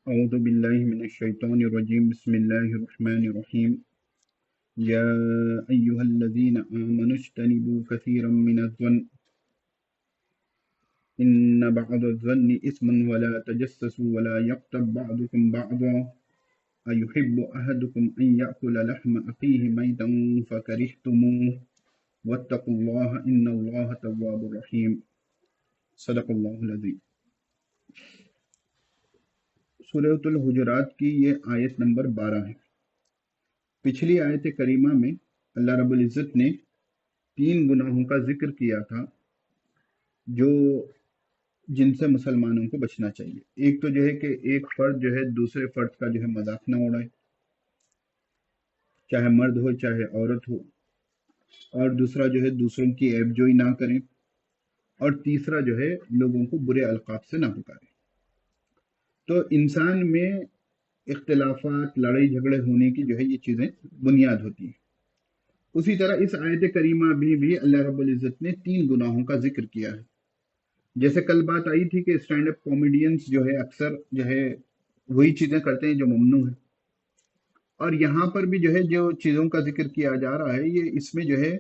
أعوذ بالله من الشيطان الرجيم بسم الله الرحمن الرحيم يا أيها الذين آمنوا اجتنبوا كثيرا من الظن إن بعض الظن إثم ولا تجسسوا ولا يغتب بعضكم بعضا أيحب أحدكم أن يأكل لحم أخيه ميتا فكرهتموه واتقوا الله إن الله تواب رحيم صدق الله العظيم۔ سورۃ الحجرات کی یہ آیت نمبر 12 ہے۔ پچھلی آیت کریمہ میں اللہ رب العزت نے 3 گناہوں کا ذکر کیا تھا جو جن سے مسلمانوں کو بچنا چاہیے۔ ایک تو جو ہے کہ ایک فرد جو ہے دوسرے فرد کا جو ہے مذاق نہ اڑائے، چاہے مرد ہو چاہے عورت ہو، اور دوسرا جو ہے دوسروں کی عیب جوئی نہ کریں، اور تیسرا جو ہے لوگوں کو برے القاب سے نہ پکاریں۔ تو انسان میں اختلافات، لڑائی جھگڑے ہونے کی جو ہے یہ چیزیں بنیاد ہوتی ہیں۔ اسی طرح اس آیت کریمہ بھی اللہ رب العزت نے 3 گناہوں کا ذکر کیا ہے۔ جیسے کل بات آئی تھی کہ اسٹینڈ اپ کامیڈینز جو ہے اکثر جو ہے وہی چیزیں کرتے ہیں جو ممنوع ہیں، اور یہاں پر بھی جو ہے جو چیزوں کا ذکر کیا جا رہا ہے یہ اس میں جو ہے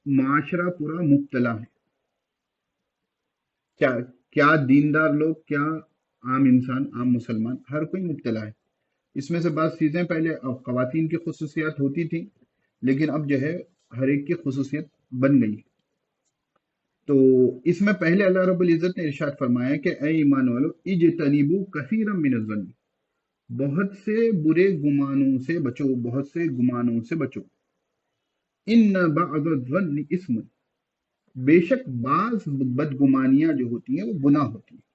معاشرہ پورا مبتلا ہے۔ کیا دیندار لوگ، کیا عام انسان، عام مسلمان، ہر کوئی مبتلا ہے۔ اس میں سے بعض چیزیں پہلے خواتین کی خصوصیات ہوتی تھیں، لیکن اب جو ہے ہر ایک کی خصوصیت بن گئی۔ تو اس میں پہلے اللہ رب العزت نے ارشاد فرمایا کہ اے ایمان والو اجتنبوا کثیرا من الظن، بہت سے برے گمانوں سے بچو، بہت سے گمانوں سے بچو۔ ان بعض الظن اسم، بے شک بعض بدگمانیاں جو ہوتی ہیں وہ گناہ ہوتی ہیں۔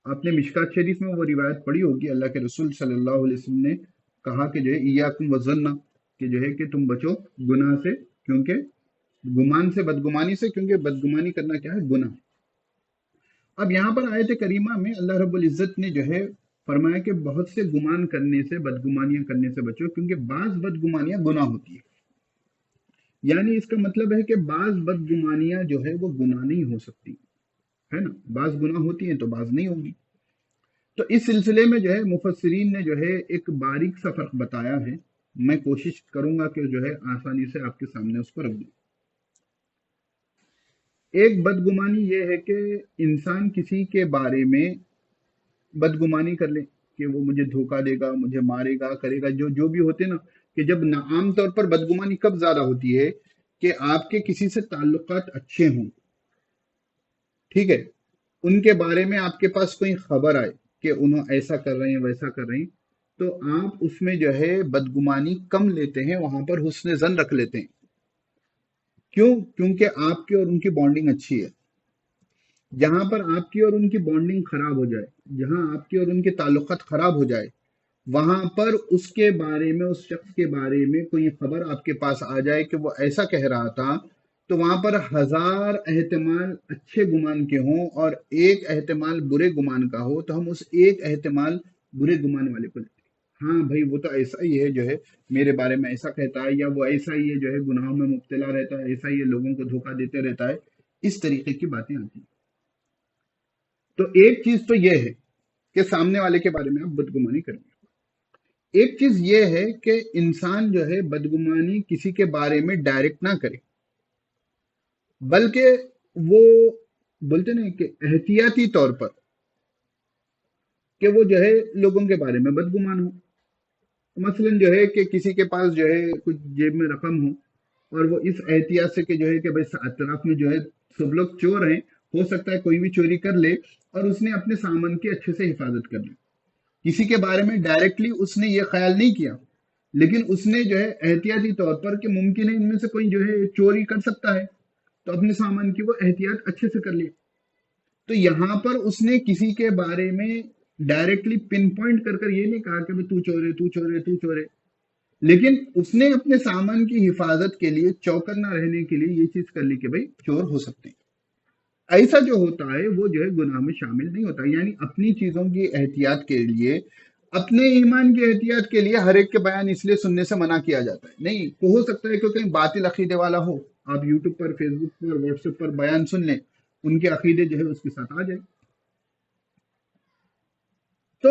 آپ نے مشکات شریف میں وہ روایت پڑھی ہوگی، اللہ کے رسول صلی اللہ علیہ وسلم نے کہا کہ جو ہے ایاکم والظن، کہ جو ہے کہ تم بچو گناہ سے، کیونکہ گمان سے، بدگمانی سے، کیونکہ بدگمانی کرنا کیا ہے؟ گناہ۔ اب یہاں پر آیت کریمہ میں اللہ رب العزت نے جو ہے فرمایا کہ بہت سے گمان کرنے سے، بدگمانیاں کرنے سے بچو، کیونکہ بعض بدگمانیاں گناہ ہوتی ہیں۔ یعنی اس کا مطلب ہے کہ بعض بدگمانیاں جو ہے وہ گناہ نہیں ہو سکتی، ہے نا؟ بعض گناہ ہوتی ہیں تو بعض نہیں ہوگی۔ تو اس سلسلے میں جو ہے مفسرین نے جو ہے ایک باریک سا فرق بتایا ہے، میں کوشش کروں گا کہ جو ہے آسانی سے آپ کے سامنے اس کو رکھ دوں۔ ایک بدگمانی یہ ہے کہ انسان کسی کے بارے میں بدگمانی کر لے کہ وہ مجھے دھوکہ دے گا، مجھے مارے گا، کرے گا، جو بھی ہوتے نا، کہ جب عام طور پر بدگمانی کب زیادہ ہوتی ہے کہ آپ کے کسی سے تعلقات اچھے ہوں، ٹھیک ہے، ان کے بارے میں آپ کے پاس کوئی خبر آئے کہ انہوں ایسا کر رہے ہیں، ویسا کر رہے ہیں، تو آپ اس میں جو ہے بدگمانی کم لیتے ہیں، وہاں پر حسن ظن رکھ لیتے ہیں۔ کیوں؟ کیونکہ آپ کی اور ان کی بانڈنگ اچھی ہے۔ جہاں پر آپ کی اور ان کی بانڈنگ خراب ہو جائے، جہاں آپ کی اور ان کے تعلقات خراب ہو جائے، وہاں پر اس کے بارے میں، اس شخص کے بارے میں کوئی خبر آپ کے پاس آ جائے کہ وہ ایسا کہہ رہا تھا، تو وہاں پر 1000 احتمال اچھے گمان کے ہوں اور ایک احتمال برے گمان کا ہو، تو ہم اس ایک احتمال برے گمان والے کو لیتے ہیں۔ ہاں بھائی وہ تو ایسا ہی ہے، جو ہے میرے بارے میں ایسا کہتا ہے، یا وہ ایسا ہی ہے، جو ہے گناہوں میں مبتلا رہتا ہے، ایسا ہی ہے، لوگوں کو دھوکہ دیتے رہتا ہے، اس طریقے کی باتیں آتی ہیں۔ تو ایک چیز تو یہ ہے کہ سامنے والے کے بارے میں آپ بدگمانی کریں۔ ایک چیز یہ ہے کہ انسان جو ہے بدگمانی کسی کے بارے میں ڈائریکٹ نہ کرے، بلکہ وہ بولتے نا کہ احتیاطی طور پر کہ وہ جو ہے لوگوں کے بارے میں بدگمان ہو۔ مثلاً جو ہے کہ کسی کے پاس جو ہے کچھ جیب میں رقم ہو، اور وہ اس احتیاط سے کہ جو ہے کہ بھائی اطراف میں جو ہے سب لوگ چور ہیں، ہو سکتا ہے کوئی بھی چوری کر لے، اور اس نے اپنے سامان کی اچھے سے حفاظت کر لی۔ کسی کے بارے میں ڈائریکٹلی اس نے یہ خیال نہیں کیا، لیکن اس نے جو ہے احتیاطی طور پر کہ ممکن ہے ان میں سے کوئی جو ہے چوری کر سکتا ہے، تو اپنے سامان کی وہ احتیاط اچھے سے کر لی۔ تو یہاں پر اس نے کسی کے بارے میں ڈائریکٹلی پن پوائنٹ کر کر یہ نہیں کہا کہ تو چور ہے، تو چور ہے، تو چور ہے، لیکن اس نے اپنے سامان کی حفاظت کے لیے، چوکر نہ رہنے کے لیے یہ چیز کر لی کہ بھائی چور ہو سکتے ہیں۔ ایسا جو ہوتا ہے وہ جو ہے گناہ میں شامل نہیں ہوتا۔ یعنی اپنی چیزوں کی احتیاط کے لیے، اپنے ایمان کی احتیاط کے لیے ہر ایک کے بیان اس لیے سننے سے منع کیا جاتا ہے نہیں۔ ہو سکتا ہے کہ کہیں باطل عقیدے والا ہو، آپ یوٹیوب پر، فیس بک پر، واٹس ایپ پر بیان سن لیں، ان کے عقیدے جو ہے اس کے ساتھ آ جائیں۔ تو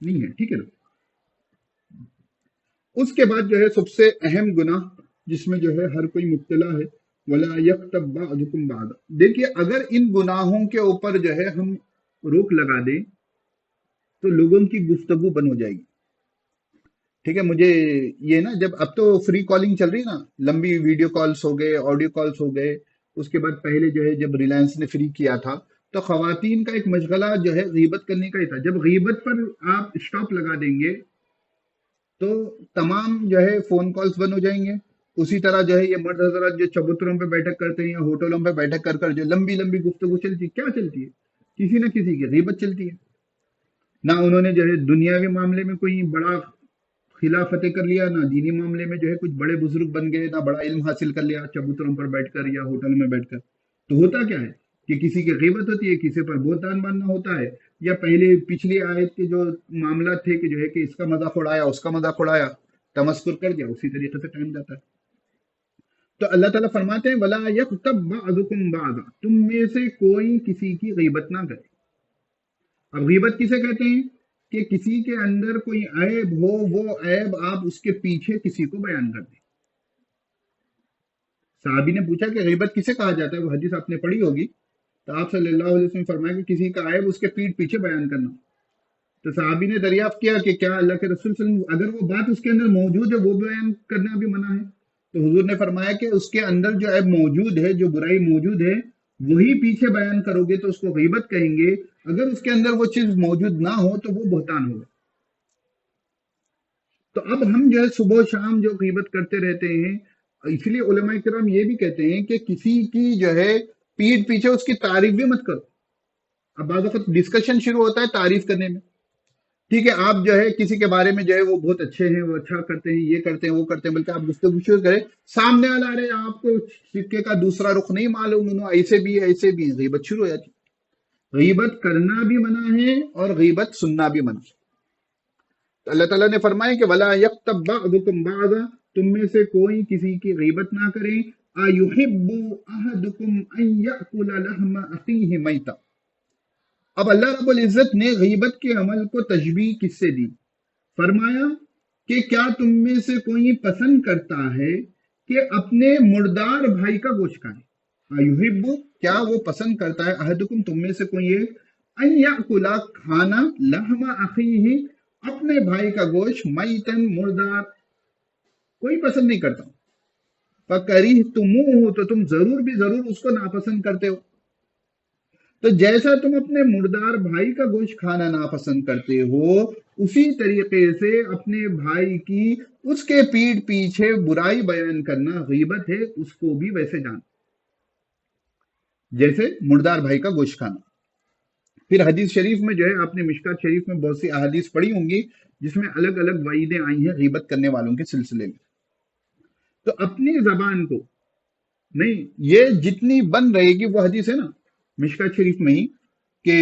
نہیں ہے، ٹھیک ہے نا۔ اس کے بعد جو ہے سب سے اہم گناہ جس میں جو ہے ہر کوئی مبتلا ہے، ولا یکتب بعضکم بعضا، دیکھیے اگر ان گناہوں کے اوپر جو ہے ہم روک لگا دیں تو لوگوں کی گفتگو بند ہو جائے گی، ٹھیک ہے۔ مجھے یہ نا، جب اب تو فری کالنگ چل رہی نا، لمبی ویڈیو کالز ہو گئے، آڈیو کالز ہو گئے، اس کے بعد پہلے جو ہے جب ریلائنس نے فری کیا تھا تو خواتین کا ایک مشغلہ جو ہے غیبت کرنے کا ہی تھا۔ جب غیبت پر آپ اسٹاپ لگا دیں گے تو تمام جو ہے فون کالز بند ہو جائیں گے۔ اسی طرح جو ہے یہ مرد حضرات جو چبوتروں پہ بیٹھک کرتے ہیں یا ہوٹلوں پہ بیٹھک کر کر جو لمبی لمبی گفتگو چلتی ہے، کیا چلتی ہے؟ کسی نہ کسی کی غیبت چلتی ہے۔ نہ انہوں نے جو ہے دنیاوی معاملے میں کوئی بڑا خلافت کر لیا، نہ دینی معاملے میں جو ہے کچھ بڑے بزرگ بن گئے، نہ بڑا علم حاصل کر لیا چبوتروں پر بیٹھ کر یا ہوٹل میں بیٹھ کر۔ تو ہوتا کیا ہے کہ کسی کی غیبت ہوتی ہے، کسی پر بہتان باندھنا ہوتا ہے، یا پہلے پچھلی آیت کے جو معاملات تھے کہ جو ہے کہ اس کا مذاق اڑایا، اس کا مذاق اڑایا، تمسکر کر دیا، اسی طریقے سے ٹائم جاتا ہے۔ تو اللہ تعالیٰ فرماتے ہیں وَلَا يَغْتَبْ بَعْضُكُمْ بَعْضًا، تم میں سے کوئی کسی کی غیبت نہ کرے۔ اب غیبت کسے کہتے ہیں؟ کہ کسی کے اندر کوئی عیب ہو، وہ عیب آپ اس کے پیچھے کسی کو بیان کر دیں۔ صحابی نے پوچھا کہ غیبت کسے کہا جاتا ہے، وہ حدیث آپ نے پڑھی ہوگی، تو آپ صلی اللہ علیہ وسلم فرمایا کہ کسی کا عیب اس کے پیٹھ پیچھے بیان کرنا۔ تو صحابی نے دریافت کیا کہ کیا اللہ کے رسول صلی اللہ علیہ وسلم اگر وہ بات اس کے اندر موجود ہے وہ بیان کرنا بھی منع ہے؟ تو حضور نے فرمایا کہ اس کے اندر جو عیب موجود ہے، جو برائی موجود ہے، وہی پیچھے بیان کرو گے تو اس کو غیبت کہیں گے۔ اگر اس کے اندر وہ چیز موجود نہ ہو تو وہ بہتان ہوگا۔ تو اب ہم جو ہے صبح و شام جو غیبت کرتے رہتے ہیں، اس لیے علماء کرام یہ بھی کہتے ہیں کہ کسی کی جو ہے پیٹھ پیچھے اس کی تعریف بھی مت کرو۔ اب بعض وقت ڈسکشن شروع ہوتا ہے تعریف کرنے میں، ٹھیک ہے، آپ جو ہے کسی کے بارے میں جو ہے وہ بہت اچھے ہیں، وہ اچھا کرتے ہیں، یہ کرتے ہیں، وہ کرتے ہیں، بلکہ آپ گفتگو شروع کریں، سامنے والا ارے آپ کو سکے کا دوسرا رخ نہیں معلوم، انہوں ایسے بھی ایسے بھی، غیبت شروع ہو جاتی۔ غیبت کرنا بھی منع ہے اور غیبت سننا بھی منع ہے۔ تو اللہ تعالیٰ نے فرمایا کہ وَلَا يَغْتَبْ بَعْضُكُمْ بَعْضًا، تم میں سے کوئی کسی کی غیبت نہ کرے۔ أَيُحِبُّ أَحَدُكُمْ أَن يَأْكُلَ لَحْمَ أَخِيهِ مَيْتًا، اب اللہ رب العزت نے غیبت کے عمل کو تشبیہ کس سے دی؟ فرمایا کہ کیا تم میں سے کوئی پسند کرتا ہے کہ اپنے مردار بھائی کا گوشت کھائے؟ ایوہب، کیا وہ پسند کرتا ہے، احدکم تم میں سے کوئی ایک، ان یاکلا کھانا، لحم اخیہ اپنے بھائی کا گوشت، میتن مردار، کوئی پسند نہیں کرتا۔ فکرہتموہ، تو تم ضرور بھی ضرور اس کو ناپسند کرتے ہو۔ تو جیسا تم اپنے مردار بھائی کا گوشت کھانا ناپسند کرتے ہو، اسی طریقے سے اپنے بھائی کی اس کے پیٹھ پیچھے برائی بیان کرنا غیبت ہے، اس کو بھی ویسے جان، جیسے مردار بھائی کا گوشت کھانا۔ پھر حدیث شریف میں جو ہے آپ نے مشکات شریف میں بہت سی احادیث پڑھی ہوں گی جس میں الگ الگ وعیدیں آئی ہیں غیبت کرنے والوں کے سلسلے میں۔ تو اپنی زبان کو نہیں، یہ جتنی بند رہے گی، وہ حدیث ہے نا مشکات شریف میں ہی کہ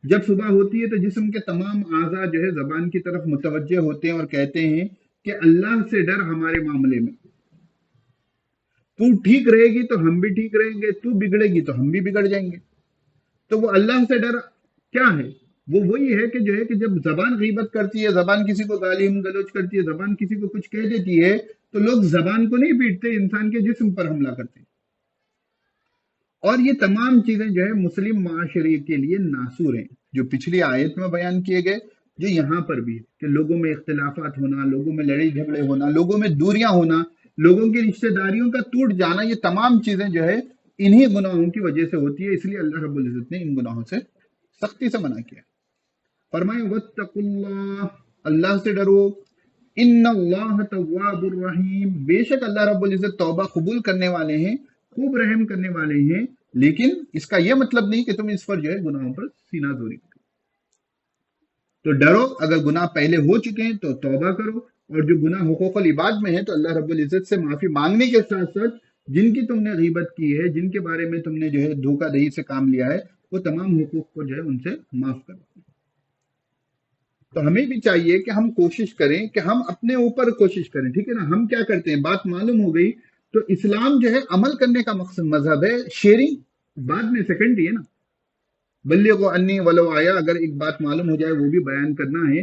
جب صبح ہوتی ہے تو جسم کے تمام اعضاء جو ہے زبان کی طرف متوجہ ہوتے ہیں اور کہتے ہیں کہ اللہ سے ڈر ہمارے معاملے میں، تو ٹھیک رہے گی تو ہم بھی ٹھیک رہیں گے، تو بگڑے گی تو ہم بھی بگڑ جائیں گے۔ تو وہ اللہ سے ڈر کیا ہے؟ وہ وہی ہے کہ جو ہے کہ جب زبان غیبت کرتی ہے، زبان کسی کو گالی گلوچ کرتی ہے، زبان کسی کو کچھ کہہ دیتی ہے، تو لوگ زبان کو نہیں پیٹتے، انسان کے جسم پر حملہ کرتے ہیں۔ اور یہ تمام چیزیں جو ہے مسلم معاشرے کے لیے ناسور ہیں، جو پچھلی آیت میں بیان کیے گئے، جو یہاں پر بھی ہے کہ لوگوں میں اختلافات ہونا، لوگوں میں لڑائی جھگڑے ہونا، لوگوں میں دوریاں ہونا، لوگوں کی رشتہ داریوں کا ٹوٹ جانا، یہ تمام چیزیں جو ہے انہی گناہوں کی وجہ سے ہوتی ہے۔ اس لیے اللہ رب العزت نے ان گناہوں سے سختی سے منع کیا۔ فرمائے واتقوا اللہ، اللہ سے ڈرو، ان اللہ تواب الرحیم، بے شک اللہ رب العزت توبہ قبول کرنے والے ہیں، خوب رحم کرنے والے ہیں۔ لیکن اس کا یہ مطلب نہیں کہ تم اس پر جو ہے گناہوں پر سینہ زوری کرو۔ تو ڈرو، اگر گناہ پہلے ہو چکے ہیں تو توبہ کرو، اور جو گناہ حقوق العباد میں ہے تو اللہ رب العزت سے معافی مانگنے کے ساتھ ساتھ جن کی تم نے غیبت کی ہے، جن کے بارے میں تم نے جو ہے دھوکہ دہی سے کام لیا ہے، وہ تمام حقوق کو جو ہے ان سے معاف کرو۔ تو ہمیں بھی چاہیے کہ ہم کوشش کریں کہ ہم اپنے اوپر کوشش کریں، ٹھیک ہے نا۔ ہم کیا کرتے ہیں، بات معلوم ہو گئی تو اسلام جو ہے عمل کرنے کا مقصد مذہب ہے، شیئرنگ بعد میں سیکنڈری ہے نا، بلغوا انی ولو آیا، اگر ایک بات معلوم ہو جائے وہ بھی بیان کرنا ہے،